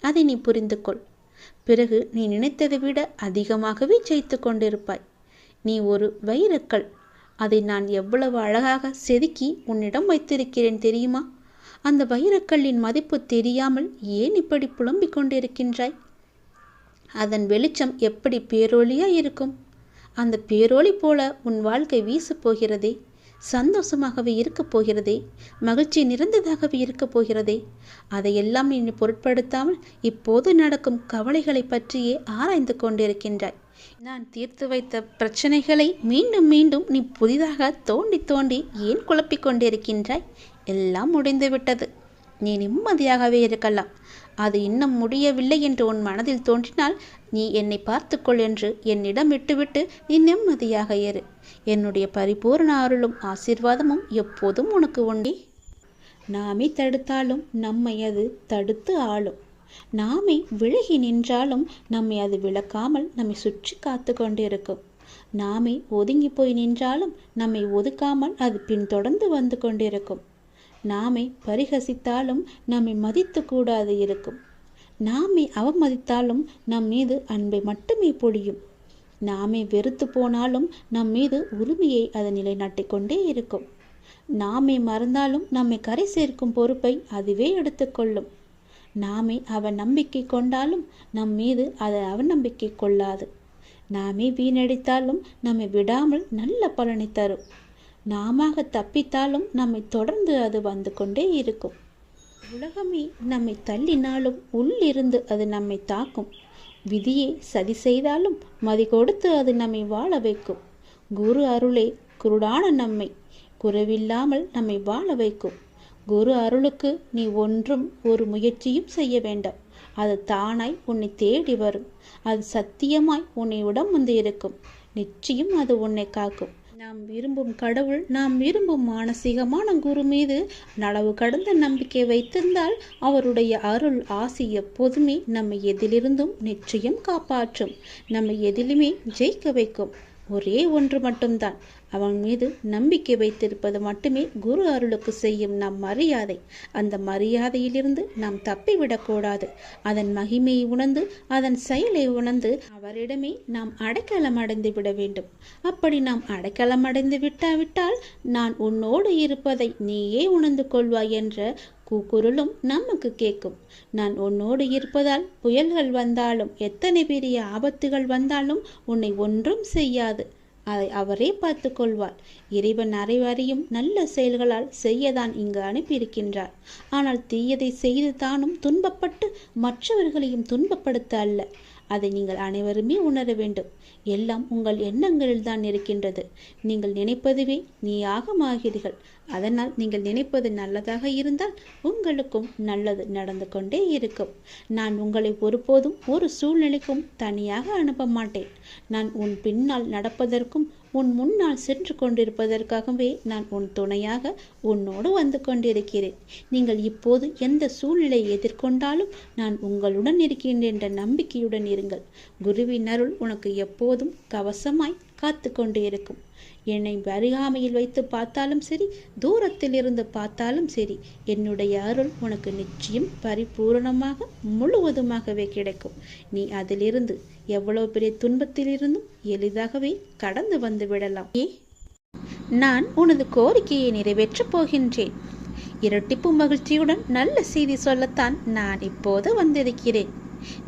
அதை நீ புரிந்து கொள். பிறகு நீ நினைத்ததை விட அதிகமாகவே ஜெயித்து கொண்டிருப்பாய். நீ ஒரு வைரக்கல். அதை நான் எவ்வளவு அழகாக செதுக்கி உன்னிடம் வைத்திருக்கிறேன் தெரியுமா? அந்த வைரக்கல்லின் மதிப்பு தெரியாமல் ஏன் இப்படி புலம்பிக் கொண்டிருக்கின்றாய்? அதன் வெளிச்சம் எப்படி பேரொளியாய் இருக்கும்? அந்த பேரொளி போல உன் வாழ்க்கை வீசப் போகிறதே, சந்தோஷமாகவே இருக்கப் போகிறதே, மகிழ்ச்சி நிறைந்ததாகவே இருக்கப் போகிறதே. அதையெல்லாம் நீ பொருட்படுத்தாமல் இப்போது நடக்கும் கவலைகளை பற்றியே ஆராய்ந்து கொண்டிருக்கின்றாய். நான் தீர்த்து வைத்த பிரச்சனைகளை மீண்டும் மீண்டும் நீ புதிதாக தோண்டி தோண்டி ஏன் குழப்பிக் கொண்டிருக்கின்றாய்? எல்லாம் முடிந்துவிட்டது. நீ நிம்மதியாகவே இருக்கலாம். அது இன்னும் முடியவில்லை என்று உன் மனதில் தோன்றினால் நீ என்னை பார்த்துக்கொள் என்று என்னிடம் விட்டுவிட்டு நீ நிம்மதியாக இரு. என்னுடைய பரிபூர்ண அருளும் ஆசீர்வாதமும் எப்போதும் உனக்கு உண்டே. நாமே தடுத்தாலும் நம்மை அது தடுத்து ஆளும். நாமே விலகி நின்றாலும் நம்மை அது விலக்காமல் நம்மை சுற்றி காத்து கொண்டிருக்கும். நாமே ஒதுங்கி போய் நின்றாலும் நம்மை ஒதுக்காமல் அது பின்தொடர்ந்து வந்து கொண்டிருக்கும். நாமே பரிகசித்தாலும் நம்மை மதித்து கூடாது இருக்கும். நாமே அவமதித்தாலும் நம் மீது அன்பை மட்டுமே பொழியும். நாமே வெறுத்து போனாலும் நம் மீது உரிமையை அது நிலைநாட்டி கொண்டே இருக்கும். நாமே மறந்தாலும் நம்மை கரை சேர்க்கும் பொறுப்பை அதுவே எடுத்துக்கொள்ளும். நாமே அவன் நம்பிக்கை கொண்டாலும் நம் மீது அது அவநம்பிக்கை கொள்ளாது. நாமே வீணடித்தாலும் நம்மை விடாமல் நல்ல பலனை தரும். நாம தப்பித்தாலும் நம்மை தொடர்ந்து அது வந்து கொண்டே இருக்கும். உலகமே நம்மை தள்ளினாலும் உள்ளிருந்து அது நம்மை தாக்கும். விதியை சதி செய்தாலும் மதி கொடுத்து அது நம்மை வாழ வைக்கும். குரு அருளே குருடான நம்மை குறைவில்லாமல் நம்மை வாழ வைக்கும். குரு அருளுக்கு நீ ஒன்றும் ஒரு முயற்சியும் செய்ய வேண்டாம். அது தானாய் உன்னை தேடி வரும். அது சத்தியமாய் உன்னை உடம் வந்து இருக்கும். நிச்சயம் அது உன்னை காக்கும். நாம் விரும்பும் கடவுள், நாம் விரும்பும் மானசீகமான குரு மீது அளவு கடந்த நம்பிக்கை வைத்திருந்தால் அவருடைய அருள் ஆசி எப்போதுமே நம்மை எதிலிருந்தும் நிச்சயம் காப்பாற்றும். நம்மை எதிலுமே ஜெயிக்க வைக்கும். ஒரே ஒன்று மட்டும்தான், அவன் மீது நம்பிக்கை வைத்திருப்பது மட்டுமே குரு அருளுக்கு செய்யும் நம் மரியாதை. அந்த மரியாதையிலிருந்து நாம் தப்பிவிடக்கூடாது. அதன் மகிமையை உணர்ந்து அதன் செயலை உணர்ந்து அவரிடமே நாம் அடைக்கலம் அடைந்து விட வேண்டும். அப்படி நாம் அடைக்கலம் அடைந்து விட்டால் நான் உன்னோடு இருப்பதை நீயே உணர்ந்து கொள்வாய் என்ற கூக்குரலும் நமக்கு கேட்கும். நான் உன்னோடு இருப்பதால் புயல்கள் வந்தாலும் எத்தனை பெரிய ஆபத்துகள் வந்தாலும் உன்னை ஒன்றும் செய்யாது. அதை அவரே பார்த்து கொள்வார். இறைவன் அனைவரையும் நல்ல செயல்களால் செய்யதான் இங்கு அனுப்பியிருக்கின்றார். ஆனால் தீயதை செய்து தானும் துன்பப்பட்டு மற்றவர்களையும் துன்பப்படுத்த அல்ல. அதை நீங்கள் அனைவருமே உணர வேண்டும். எல்லாம் உங்கள் எண்ணங்களில் தான் இருக்கின்றது. நீங்கள் நினைப்பதுவே நீயாகமாகிறீர்கள். அதனால் நீங்கள் நினைப்பது நல்லதாக இருந்தால் உங்களுக்கும் நல்லது நடந்து கொண்டே இருக்கும். நான் உங்களை ஒருபோதும் ஒரு சூழ்நிலைக்கும் தனியாக அனுப்ப மாட்டேன். நான் உன் பின்னால் நடப்பதற்கும் உன் முன்னால் சென்று கொண்டிருப்பதற்காகவே நான் உன் துணையாக உன்னோடு வந்து கொண்டிருக்கிறேன். நீங்கள் இப்போது எந்த சூழ்நிலையை எதிர்கொண்டாலும் நான் உங்களுடன் இருக்கின்றேன் என்ற நம்பிக்கையுடன் இருங்கள். குருவின் அருள் உனக்கு எப்போதும் கவசமாய் காத்து கொண்டு இருக்கும். என்னை அருகாமையில் வைத்து பார்த்தாலும் சரி, தூரத்தில் இருந்து பார்த்தாலும் சரி, என்னுடைய அருள் உனக்கு நிச்சயம் பரிபூரணமாக முழுவதுமாகவே கிடைக்கும். நீ அதிலிருந்து எவ்வளவு பெரிய துன்பத்திலிருந்தும் எளிதாகவே கடந்து வந்து விடலாம். நான் உனது கோரிக்கையை நிறைவேற்றப் போகின்றேன். இரட்டிப்பு மகிழ்ச்சியுடன் நல்ல செய்தி சொல்லத்தான் நான் இப்போது வந்திருக்கிறேன்.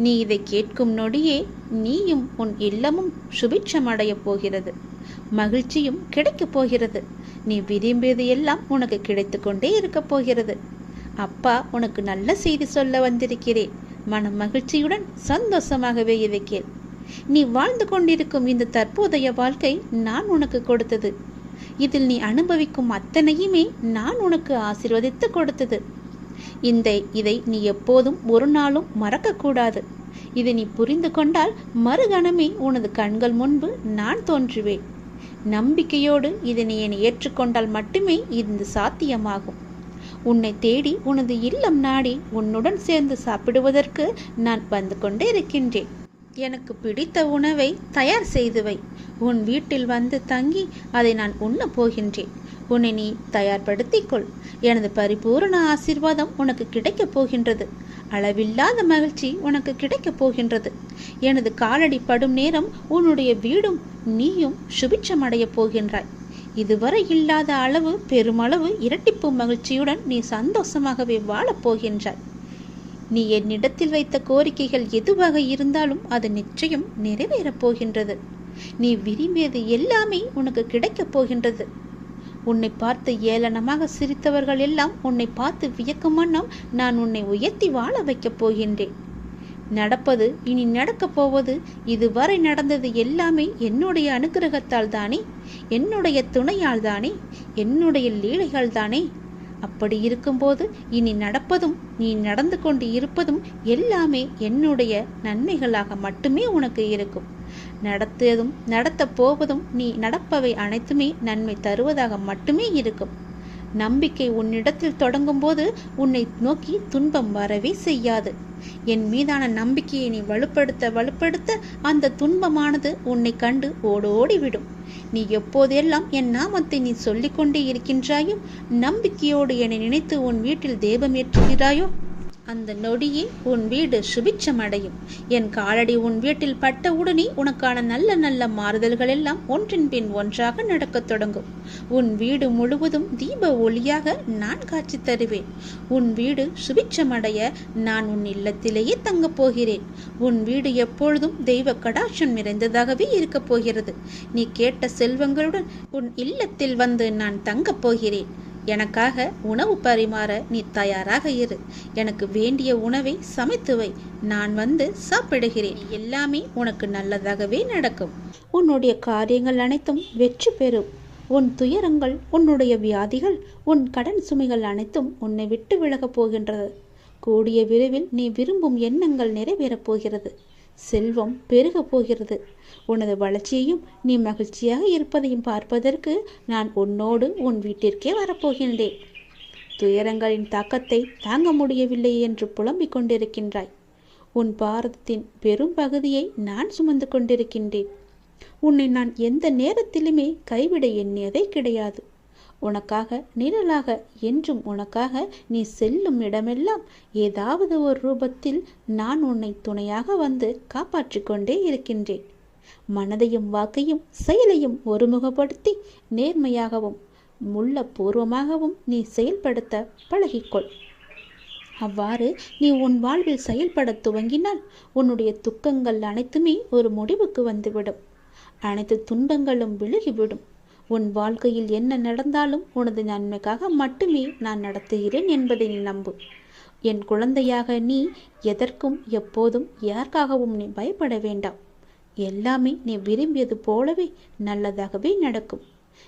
நீ இதை கேட்கும் நொடியே நீயும் உன் இல்லமும் சுபிட்சம் அடையப் போகிறது. மகிழ்ச்சியும் கிடைக்கப் போகிறது. நீ விரும்பியது எல்லாம் உனக்கு கிடைத்து கொண்டே இருக்க போகிறது. அப்பா உனக்கு நல்ல செய்தி சொல்ல வந்திருக்கிறேன். மன மகிழ்ச்சியுடன் சந்தோஷமாகவே இதை கேள். நீ வாழ்ந்து கொண்டிருக்கும் இந்த தற்போதைய வாழ்க்கை நான் உனக்கு கொடுத்தது. இதில் நீ அனுபவிக்கும் அத்தனையுமே நான் உனக்கு ஆசீர்வதித்து கொடுத்தது. இதை நீ எப்போதும் ஒரு நாளும் மறக்கக்கூடாது. இதை நீ புரிந்து கொண்டால் மறுகணமே உனது கண்கள் முன்பு நான் தோன்றுவேன். நம்பிக்கையோடு இதனை என்னை ஏற்றுக்கொண்டால் மட்டுமே இது சாத்தியமாகும். உன்னை தேடி உனது இல்லம் நாடி உன்னுடன் சேர்ந்து சாப்பிடுவதற்கு நான் வந்து கொண்டே இருக்கின்றேன். எனக்கு பிடித்த உணவை தயார் செய்து வை. உன் வீட்டில் வந்து தங்கி அதை நான் உண்ணப் போகின்றேன். உன்னை நீ தயார்படுத்திக்கொள். எனது பரிபூரண ஆசீர்வாதம் உனக்கு கிடைக்கப் போகின்றது. அளவில்லாத மகிழ்ச்சி உனக்கு கிடைக்கப் போகின்றது. எனது காலடி படும் நேரம் உன்னுடைய வீடும் நீயும் சுபிட்சமடையப் போகின்றாய். இதுவரை இல்லாத அளவு பெருமளவு இரட்டிப்பு மகிழ்ச்சியுடன் நீ சந்தோஷமாகவே வாழப் போகின்றாய். நீ என்னிடத்தில் வைத்த கோரிக்கைகள் எதுவாக இருந்தாலும் அது நிச்சயம் நிறைவேறப் போகின்றது. நீ விரும்பியது எல்லாமே உனக்கு கிடைக்கப் போகின்றது. உன்னை பார்த்து ஏளனமாக சிரித்தவர்கள் எல்லாம் உன்னை பார்த்து வியக்கும் வண்ணம் நான் உன்னை உயர்த்தி வாழ வைக்கப் போகின்றேன். நடப்பது இனி நடக்கப் போவது இதுவரை நடந்தது எல்லாமே என்னுடைய அனுகிரகத்தால் தானே, என்னுடைய துணையால் தானே, என்னுடைய லீலைகள் தானே. அப்படி இருக்கும்போது இனி நடப்பதும் நீ நடந்து கொண்டு இருப்பதும் எல்லாமே என்னுடைய நன்மைகளாக மட்டுமே உனக்கு இருக்கும். நடத்தப் போவதும் நீ நடப்பவை அனைத்துமே நன்மை தருவதாக மட்டுமே இருக்கும். நம்பிக்கை உன்னிடத்தில் தொடங்கும் போது உன்னை நோக்கி துன்பம் வரவே செய்யாது. என் மீதான நம்பிக்கையை நீ வலுப்படுத்த அந்த துன்பமானது உன்னை கண்டு ஓடோடிவிடும். நீ எப்போதெல்லாம் என் நாமத்தை நீ சொல்லிக்கொண்டே இருக்கின்றாயோ, நம்பிக்கையோடு என்னை நினைத்து உன் வீட்டில் தேபம் ஏற்றுகிறாயோ, அந்த நொடியே உன் வீடு சுபிட்சமடையும். என் காலடி உன் வீட்டில் பட்டவுடனே உனக்கான நல்ல நல்ல மாறுதல்கள் எல்லாம் ஒன்றின் பின் ஒன்றாக நடக்கத் தொடங்கும். உன் வீடு முழுவதும் தீப ஒளியாக நான் காட்சி தருவேன். உன் வீடு சுபிட்சமடைய நான் உன் இல்லத்திலேயே தங்கப் போகிறேன். உன் வீடு எப்பொழுதும் தெய்வ கடாட்சம் நிறைந்ததாகவே இருக்கப் போகிறது. நீ கேட்ட செல்வங்களுடன் உன் இல்லத்தில் வந்து நான் தங்கப் போகிறேன். எனக்காக உணவு பரிமாற நீ தயாராக இரு. எனக்கு வேண்டிய உணவை சமைத்து வை. நான் வந்து சாப்பிடுகிறேன். எல்லாமே உனக்கு நல்லதாகவே நடக்கும். உன்னுடைய காரியங்கள் அனைத்தும் வெற்றி பெறும். உன் துயரங்கள், உன்னுடைய வியாதிகள், உன் கடன் சுமைகள் அனைத்தும் உன்னை விட்டு விலகப் போகின்றது. கூடிய விரைவில் நீ விரும்பும் எண்ணங்கள் நிறைவேறப் போகிறது. செல்வம் பெருகப் போகிறது. உனது வளர்ச்சியையும் நீ மகிழ்ச்சியாக இருப்பதையும் பார்ப்பதற்கு நான் உன்னோடு உன் வீட்டிற்கே வரப்போகின்றேன். துயரங்களின் தாக்கத்தை தாங்க முடியவில்லை என்று புலம்பிக் கொண்டிருக்கின்றாய். உன் பாரதத்தின் பெரும் பகுதியை நான் சுமந்து கொண்டிருக்கின்றேன். உன்னை நான் எந்த நேரத்திலுமே கைவிட எண்ணியதே கிடையாது. உனக்காக நிழலாக என்றும் உனக்காக நீ செல்லும் இடமெல்லாம் ஏதாவது ஒரு ரூபத்தில் நான் உன்னை துணையாக வந்து காப்பாற்றிக் கொண்டே இருக்கின்றேன். மனதையும் வாக்கையும் செயலையும் ஒருமுகப்படுத்தி நேர்மையாகவும் உள்ளபூர்வமாகவும் நீ செயல்படுத்த பழகிக்கொள். அவ்வாறு நீ உன் வாழ்வில் செயல்பட துவங்கினால் உன்னுடைய துக்கங்கள் அனைத்துமே ஒரு முடிவுக்கு வந்துவிடும். அனைத்து துன்பங்களும் விலகிவிடும். உன் வாழ்க்கையில் என்ன நடந்தாலும் உனது நன்மைக்காக மட்டுமே நான் நடத்துகிறேன் என்பதை நீ நம்பு. என் குழந்தையாக நீ எதற்கும் எப்போதும் யாருக்காகவும் நீ பயப்பட வேண்டாம். எல்லாமே நீ விரும்பியது போலவே நல்லதாகவே நடக்கும்.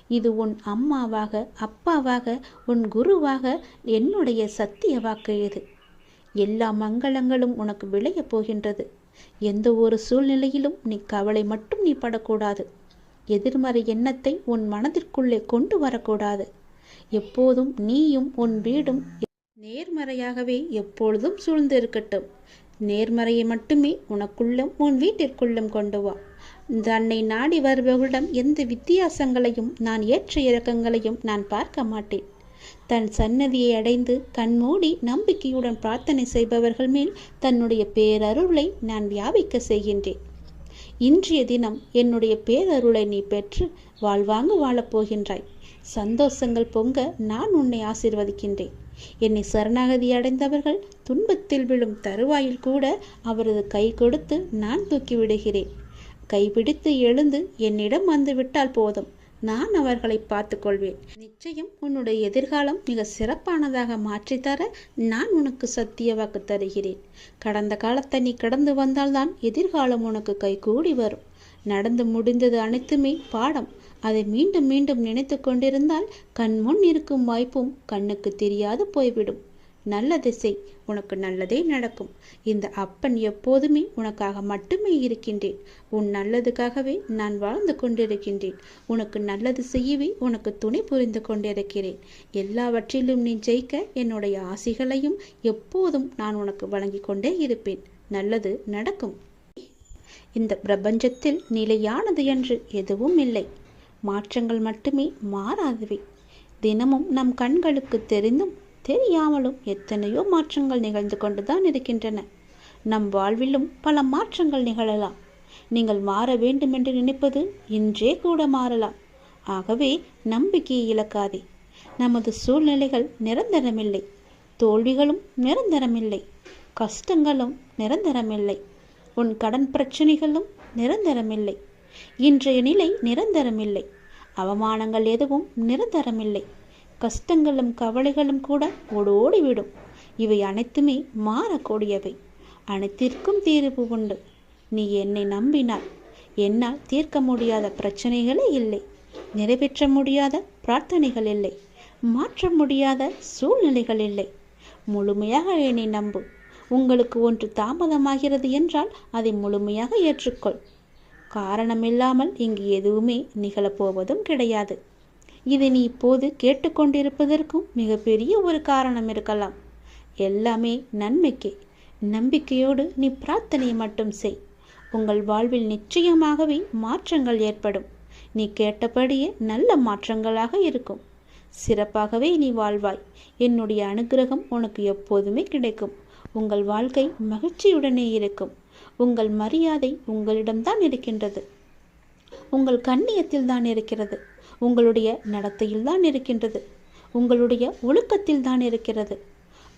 இது உன் அம்மாவாக, அப்பாவாக, உன் குருவாக என்னுடைய சத்திய வாக்கு. இது எல்லா மங்களங்களும் உனக்கு விளையப் போகின்றது. எந்த ஒரு சூழ்நிலையிலும் நீ கவலை மட்டும் நீ படக்கூடாது. எதிர்மறை எண்ணத்தை உன் மனதிற்குள்ளே கொண்டு வரக்கூடாது. எப்போதும் நீயும் உன் வீடும் நேர்மறையாகவே எப்பொழுதும் சூழ்ந்து இருக்கட்டும். நேர்மறையை மட்டுமே உனக்குள்ளும் உன் வீட்டிற்குள்ளும் கொண்டு வா. தன்னை நாடி வருபவர்களிடம் எந்த வித்தியாசங்களையும் நான் ஏற்ற இறக்கங்களையும் நான் பார்க்க மாட்டேன். தன் சன்னதியை அடைந்து கண்மூடி நம்பிக்கையுடன் பிரார்த்தனை செய்பவர்கள் மேல் தன்னுடைய பேரருளை நான் வியாபிக்க செய்கின்றேன். இன்றைய தினம் என்னுடைய பேரருளை நீ பெற்று வாழ்வாங்கு வாழப்போகின்றாய். சந்தோஷங்கள் பொங்க நான் உன்னை ஆசீர்வதிக்கின்றேன். என்னை சரணாகதி அடைந்தவர்கள் துன்பத்தில் விழும் தருவாயில் கூட அவரது கை கொடுத்து நான் தூக்கி விடுகிறேன். கைபிடித்து எழுந்து என்னிடம் வந்து விட்டால் போதும், நான் அவர்களை பார்த்து கொள்வேன். நிச்சயம் உன்னுடைய எதிர்காலம் மிக சிறப்பானதாக மாற்றித்தர நான் உனக்கு சத்திய வாக்கு தருகிறேன். கடந்த காலத்தை நீ கடந்து வந்தால்தான் எதிர்காலம் உனக்கு கைகூடி வரும். நடந்து முடிந்தது அனைத்துமே பாடம். அதை மீண்டும் மீண்டும் நினைத்து கொண்டிருந்தால் கண் முன் இருக்கும் வாய்ப்பும் கண்ணுக்கு தெரியாது போய்விடும். நல்லதை செய், உனக்கு நல்லதே நடக்கும். இந்த அப்பன் எப்போதுமே உனக்காக மட்டுமே இருக்கின்றேன். உன் நல்லதுக்காகவே நான் வாழ்ந்து கொண்டிருக்கின்றேன். உனக்கு நல்லது செய்யவே உனக்கு துணை புரிந்து கொண்டிருக்கிறேன். எல்லாவற்றிலும் நீ ஜெயிக்க என்னுடைய ஆசிகளையும் எப்போதும் நான் உனக்கு வழங்கி கொண்டே இருப்பேன். நல்லது நடக்கும். இந்த பிரபஞ்சத்தில் நிலையானது என்று எதுவும் இல்லை. மாற்றங்கள் மட்டுமே மாறாதவை. தினமும் நம் கண்களுக்கு தெரிந்தும் தெரியாமலும் எத்தனையோ மாற்றங்கள் நிகழ்ந்து கொண்டுதான் இருக்கின்றன. நம் வாழ்விலும் பல மாற்றங்கள் நிகழலாம். நீங்கள் மாற வேண்டும் என்று நினைப்பது இன்றே கூட மாறலாம். ஆகவே நம்பிக்கையை இழக்காதே. நமது சூழ்நிலைகள் நிரந்தரமில்லை. தோல்விகளும் நிரந்தரமில்லை. கஷ்டங்களும் நிரந்தரமில்லை. உன் கடன் பிரச்சனைகளும் நிரந்தரமில்லை. இன்றைய நிலை நிரந்தரமில்லை. அவமானங்கள் எதுவும் நிரந்தரமில்லை. கஷ்டங்களும் கவலைகளும் கூட ஓடோடிவிடும். இவை அனைத்துமே மாறக்கூடியவை. அனைத்திற்கும் தீர்வு உண்டு. நீ என்னை நம்பினார் என்னால் தீர்க்க முடியாத பிரச்சனைகளே இல்லை. நிறைவேற்ற முடியாத பிரார்த்தனைகள் இல்லை. மாற்ற முடியாத சூழ்நிலைகள் இல்லை. முழுமையாக என்னை நம்பு. உங்களுக்கு ஒன்று தாமதமாகிறது என்றால் அதை முழுமையாக ஏற்றுக்கொள். காரணமில்லாமல் இங்கு எதுவுமே நிகழப்போவதும் கிடையாது. இதை நீ இப்போது கேட்டுக்கொண்டிருப்பதற்கும் மிகப்பெரிய ஒரு காரணம் இருக்கலாம். எல்லாமே நன்மைக்கே. நம்பிக்கையோடு நீ பிரார்த்தனை மட்டும் செய். உங்கள் வாழ்வில் நிச்சயமாகவே மாற்றங்கள் ஏற்படும். நீ கேட்டபடியே நல்ல மாற்றங்களாக இருக்கும். சிறப்பாகவே நீ வாழ்வாய். என்னுடைய அனுகிரகம் உனக்கு எப்போதுமே கிடைக்கும். உங்கள் வாழ்க்கை மகிழ்ச்சியுடனே இருக்கும். உங்கள் மரியாதை உங்களிடம்தான் இருக்கின்றது. உங்கள் கண்ணியத்தில் தான் இருக்கிறது. உங்களுடைய நடத்தையில் தான் இருக்கின்றது. உங்களுடைய ஒழுக்கத்தில் தான் இருக்கிறது.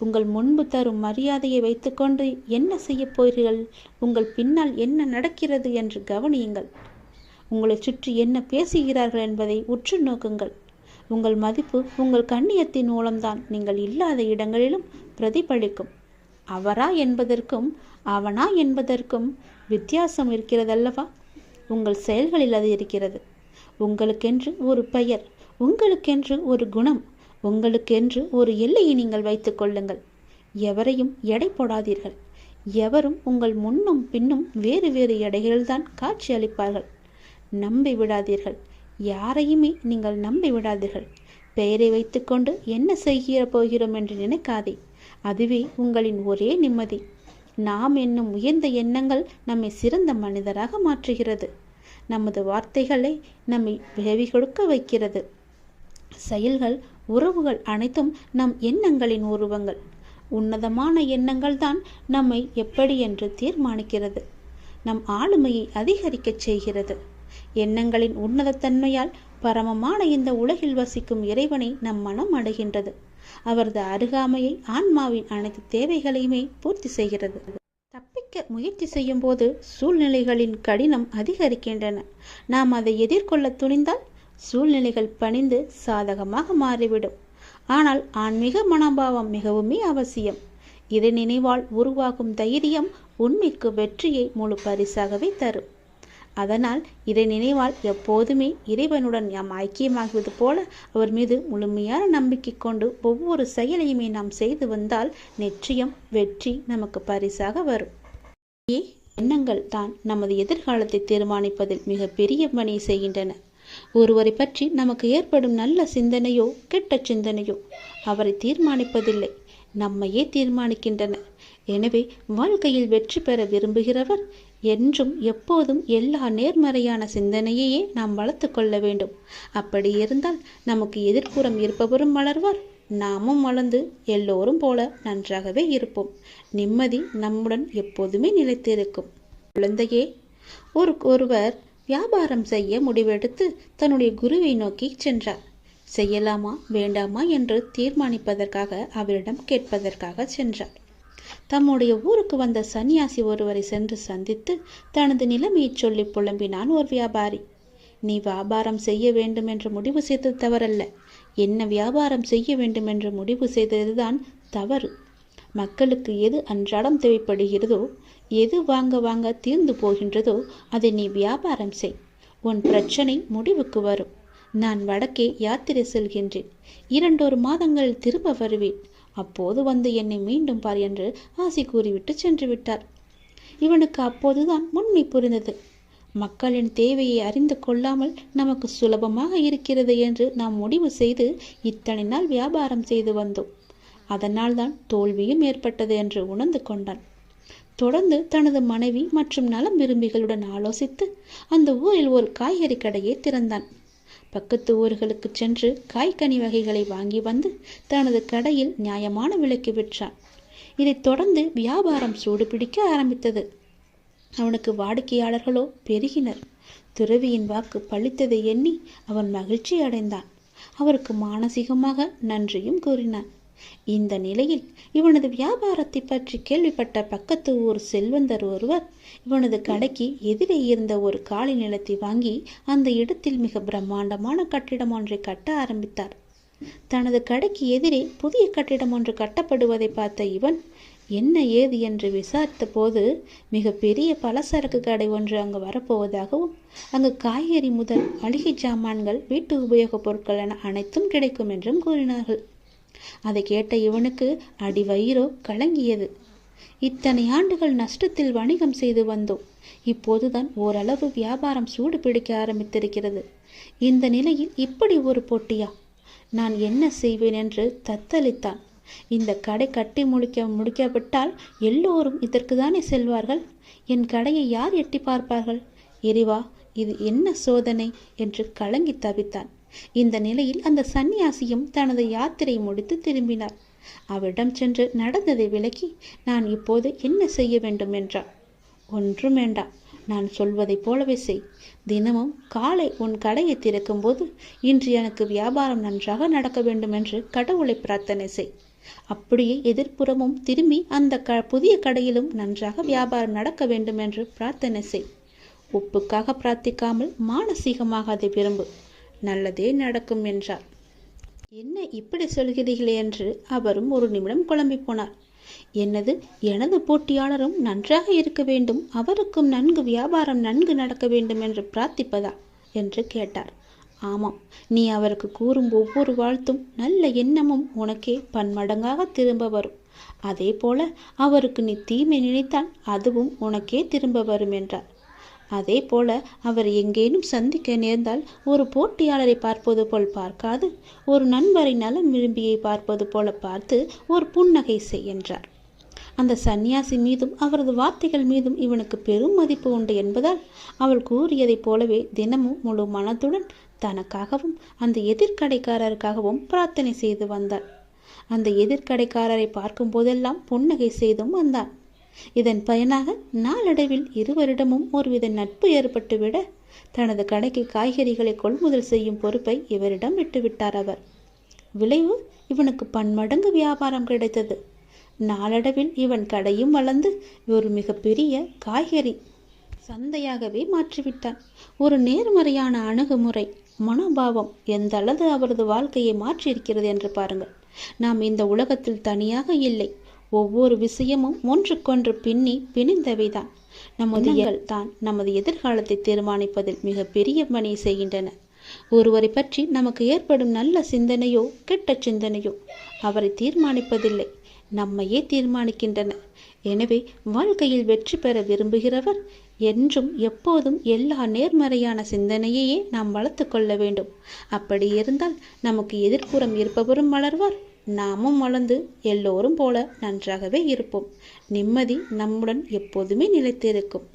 உங்கள் முன்பு தரும் மரியாதையை வைத்துக்கொண்டு என்ன செய்ய போகிறீர்கள்? உங்கள் பின்னால் என்ன நடக்கிறது என்று கவனியுங்கள். உங்களை சுற்றி என்ன பேசுகிறார்கள் என்பதை உற்று நோக்குங்கள். உங்கள் மதிப்பு உங்கள் கண்ணியத்தின் மூலம்தான் நீங்கள் இல்லாத இடங்களிலும் பிரதிபலிக்கும். அவரா என்பதற்கும் அவனா என்பதற்கும் வித்தியாசம் இருக்கிறதல்லவா? உங்கள் செயல்களில் அது இருக்கிறது. உங்களுக்கென்று ஒரு பெயர், உங்களுக்கென்று ஒரு குணம், உங்களுக்கென்று ஒரு எல்லையை நீங்கள் வைத்துக் கொள்ளுங்கள். எவரையும் எடை போடாதீர்கள். எவரும் உங்கள் முன்னும் பின்னும் வேறு வேறு எடைகளில்தான் காட்சி அளிப்பார்கள். நம்பி விடாதீர்கள். யாரையுமே நீங்கள் நம்பி விடாதீர்கள். பெயரை வைத்துக்கொண்டு என்ன செய்ய போகிறோம் என்று நினைக்காதே. அதுவே உங்களின் ஒரே நிம்மதி. நாம் என்னும் உயர்ந்த எண்ணங்கள் நம்மை சிறந்த மனிதராக மாற்றுகிறது. நமது வார்த்தைகளை நம்மை விளைவி கொடுக்க வைக்கிறது. செயல்கள், உறவுகள் அனைத்தும் நம் எண்ணங்களின் உருவங்கள். உன்னதமான எண்ணங்கள் தான் நம்மை எப்படி என்று தீர்மானிக்கிறது. நம் ஆளுமையை அதிகரிக்கச் செய்கிறது. எண்ணங்களின் உன்னதத்தன்மையால் பரமமான இந்த உலகில் வசிக்கும் இறைவனை நம் மனம் அடைகின்றது. அவரது அருகாமையை ஆன்மாவின் அனைத்து தேவைகளையுமே பூர்த்தி செய்கிறது. தப்பிக்க முயற்சி செய்யும் போது சூழ்நிலைகளின் கடினம் அதிகரிக்கின்றன. நாம் அதை எதிர்கொள்ள துணிந்தால் சூழ்நிலைகள் பணிந்து சாதகமாக மாறிவிடும். ஆனால் ஆன்மீக மனோபாவம் மிகவுமே அவசியம். இதை நினைவால் உருவாகும் தைரியம் உண்மைக்கு வெற்றியை முழு பரிசாகவே தரும். அதனால் இதை நினைவால் எப்போதுமே இறைவனுடன் நாம் ஐக்கியமாகுவது போல அவர் மீது முழுமையான நம்பிக்கை கொண்டு ஒவ்வொரு செயலையுமே நாம் செய்து வந்தால் நிச்சயம் வெற்றி நமக்கு பரிசாக வரும். எண்ணங்கள் தான் நமது எதிர்காலத்தை தீர்மானிப்பதில் மிக பெரிய பணியை செய்கின்றன. ஒருவரை பற்றி நமக்கு ஏற்படும் நல்ல சிந்தனையோ கெட்ட சிந்தனையோ அவரை தீர்மானிப்பதில்லை, நம்மையே தீர்மானிக்கின்றன. எனவே வாழ்க்கையில் வெற்றி பெற விரும்புகிறவர் என்றும் எப்போதும் எல்லா நேர்மறையான சிந்தனையையே நாம் வளர்த்து கொள்ள வேண்டும். அப்படி இருந்தால் நமக்கு எதிர்ப்புறம் இருப்பவரும் வளர்வார், நாமும் வளர்ந்து எல்லோரும் போல நன்றாகவே இருப்போம். நிம்மதி நம்முடன் எப்போதுமே நிலைத்திருக்கும். குழந்தையே, ஒருவர் வியாபாரம் செய்ய முடிவெடுத்து தன்னுடைய குருவை நோக்கி சென்றார். செய்யலாமா வேண்டாமா என்று தீர்மானிப்பதற்காக அவரிடம் கேட்பதற்காக சென்றார். தம்முடைய ஊருக்கு வந்த சன்னியாசி ஒருவரை சென்று சந்தித்து தனது நிலைமையை சொல்லி புலம்பினான் ஒரு வியாபாரி. நீ வியாபாரம் செய்ய வேண்டும் என்று முடிவு செய்தது தவறல்ல, என்ன வியாபாரம் செய்ய வேண்டும் என்று முடிவு செய்ததுதான் தவறு. மக்களுக்கு எது அன்றாடம் தேவைப்படுகிறதோ, எது வாங்க தீர்ந்து போகின்றதோ அதை நீ வியாபாரம் செய். உன் பிரச்சனை முடிவுக்கு வரும். நான் வடக்கே யாத்திரை செல்கின்றேன். 2 மாதங்களில் திரும்ப வருவேன். அப்போது வந்து என்னை மீண்டும் பார் என்று ஆசி கூறிவிட்டு சென்று விட்டார். இவனுக்கு அப்போதுதான் உண்மை புரிந்தது. மக்களின் தேவையை அறிந்து கொள்ளாமல் நமக்கு சுலபமாக இருக்கிறது என்று நாம் முடிவு செய்து இத்தனை நாள் வியாபாரம் செய்து வந்தோம். அதனால்தான் தோல்வியும் ஏற்பட்டது என்று உணர்ந்து கொண்டான். தொடர்ந்து தனது மனைவி மற்றும் நலம் விரும்பிகளுடன் ஆலோசித்து அந்த ஊரில் ஒரு காய்கறி கடையை திறந்தான். பக்கத்து ஊர்களுக்கு சென்று காய்கனி வகைகளை வாங்கி வந்து தனது கடையில் நியாயமான விலைக்கு விற்றான். இதைத் தொடர்ந்து வியாபாரம் சூடுபிடிக்க ஆரம்பித்தது. அவனுக்கு வாடிக்கையாளர்களோ பெருகினர். துறவியின் வாக்கு பழித்ததை எண்ணி அவன் மகிழ்ச்சி அடைந்தான். அவருக்கு மானசீகமாக நன்றியும் கூறினான். இந்த நிலையில் இவனது வியாபாரத்தை பற்றி கேள்விப்பட்ட பக்கத்து ஊர் செல்வந்தர் ஒருவர் இவனது கடைக்கு எதிரே இருந்த ஒரு காலி நிலத்தை வாங்கி அந்த இடத்தில் மிக பிரம்மாண்டமான கட்டிடம் ஒன்றை கட்ட ஆரம்பித்தார். தனது கடைக்கு எதிரே புதிய கட்டிடம் ஒன்று கட்டப்படுவதை பார்த்த இவன் என்ன ஏது என்று விசாரித்த போது மிக பெரிய பலசரக்கு கடை ஒன்று அங்கு வரப்போவதாகவும் அங்கு காய்கறி முதல் மளிகை சாமான்கள் வீட்டு உபயோகப் பொருட்கள் என அனைத்தும் கிடைக்கும் என்றும் கூறினார்கள். அதை கேட்ட இவனுக்கு அடி வயிறோ கலங்கியது. இத்தனை ஆண்டுகள் நஷ்டத்தில் வணிகம் செய்து வந்தோம். இப்போதுதான் ஓரளவு வியாபாரம் சூடு பிடிக்க ஆரம்பித்திருக்கிறது. இந்த நிலையில் இப்படி ஒரு போட்டியா? நான் என்ன செய்வேன் என்று தத்தளித்தான். இந்த கடை கட்டி முடிக்காவிட்டால் எல்லோரும் இதற்கு தானே செல்வார்கள். என் கடையை யார் எட்டி பார்ப்பார்கள்? இறைவா, இது என்ன சோதனை என்று கலங்கி தவித்தான். இந்த நிலையில் அந்த சன்னியாசியும் தனது யாத்திரை முடித்து திரும்பினார். அவரிடம் சென்று நடந்ததை விளக்கி, நான் இப்போது என்ன செய்ய வேண்டும் என்றார். ஒன்றும் வேண்டாம், நான் சொல்வதைப் போலவே செய். தினமும் காலை உன் கடையை திறக்கும் போது இன்று எனக்கு வியாபாரம் நன்றாக நடக்க வேண்டும் என்று கடவுளை பிரார்த்தனை செய். அப்படியே எதிர்ப்புறமும் திரும்பி அந்த புதிய கடையிலும் நன்றாக வியாபாரம் நடக்க வேண்டும் என்று பிரார்த்தனை செய். உப்புக்காக பிரார்த்திக்காமல் மானசீகமாக அதை விரும்பு. நல்லதே நடக்கும் என்றார். என்ன இப்படி சொல்கிறீர்களே என்று அவரும் ஒரு நிமிடம் குழம்பி போனார். என்னது, எனது போட்டியாளரும் நன்றாக இருக்க வேண்டும், அவருக்கும் நன்கு வியாபாரம் நன்கு நடக்க வேண்டும் என்று பிரார்த்திப்பதா என்று கேட்டார். ஆமாம், நீ அவருக்கு கூறும் ஒவ்வொரு வாழ்த்தும் நல்ல எண்ணமும் உனக்கே பன்மடங்காக திரும்ப வரும். அதே போல அவருக்கு நீ தீமை நினைத்தால் அதுவும் உனக்கே திரும்ப வரும் என்றார். அதே போல அவர் எங்கேனும் சந்திக்க நேர்ந்தால் ஒரு போட்டியாளரை பார்ப்பது போல் பார்க்காது, ஒரு நண்பரை நலம் விரும்பியை பார்ப்பது போல பார்த்து ஒரு புன்னகை செய் என்றார். அந்த சன்னியாசி மீதும் அவரது வார்த்தைகள் மீதும் இவனுக்கு பெரும் மதிப்பு உண்டு என்பதால் அவள் கூறியதைப் போலவே தினமும் முழு மனத்துடன் தனக்காகவும் அந்த எதிர்கடைக்காரருக்காகவும் பிரார்த்தனை செய்து வந்தாள். அந்த எதிர்கடைக்காரரை பார்க்கும் போதெல்லாம் புன்னகை செய்தும் வந்தான். இதன் பயனாக நாளடைவில் இருவரிடமும் ஒருவித நட்பு ஏற்பட்டுவிட தனது கடைக்கு காய்கறிகளை கொள்முதல் செய்யும் பொறுப்பை இவரிடம் விட்டுவிட்டார் அவர். விளைவு, இவனுக்கு பன்மடங்கு வியாபாரம் கிடைத்தது. நாளடைவில் இவன் கடையும் வளர்ந்து ஒரு மிகப்பெரிய காய்கறி சந்தையாகவே மாற்றிவிட்டான். ஒரு நேர்மறையான அணுகுமுறை, மனோபாவம் எந்த அளவு அவரது வாழ்க்கையை மாற்றியிருக்கிறது என்று பாருங்கள். நாம் இந்த உலகத்தில் தனியாக இல்லை. ஒவ்வொரு விஷயமும் ஒன்றுக்கொன்று பிணிந்தவைதான். நமது தான் நமது எதிர்காலத்தை தீர்மானிப்பதில் மிக பெரிய பணியை செய்கின்றன. ஒருவரை பற்றி நமக்கு ஏற்படும் நல்ல சிந்தனையோ கெட்ட சிந்தனையோ அவரை தீர்மானிப்பதில்லை, நம்மையே தீர்மானிக்கின்றன. எனவே வாழ்க்கையில் வெற்றி பெற விரும்புகிறவர் என்றும் எப்போதும் எல்லா நேர்மறையான சிந்தனையையே நாம் வளர்த்து கொள்ள வேண்டும். அப்படி இருந்தால் நமக்கு எதிர்ப்புறம் இருப்பவரும் வளர்வார், நாமும் வளர்ந்து எல்லோரும் போல நன்றாகவே இருப்போம். நிம்மதி நம்முடன் எப்போதுமே நிலைத்திருக்கும்.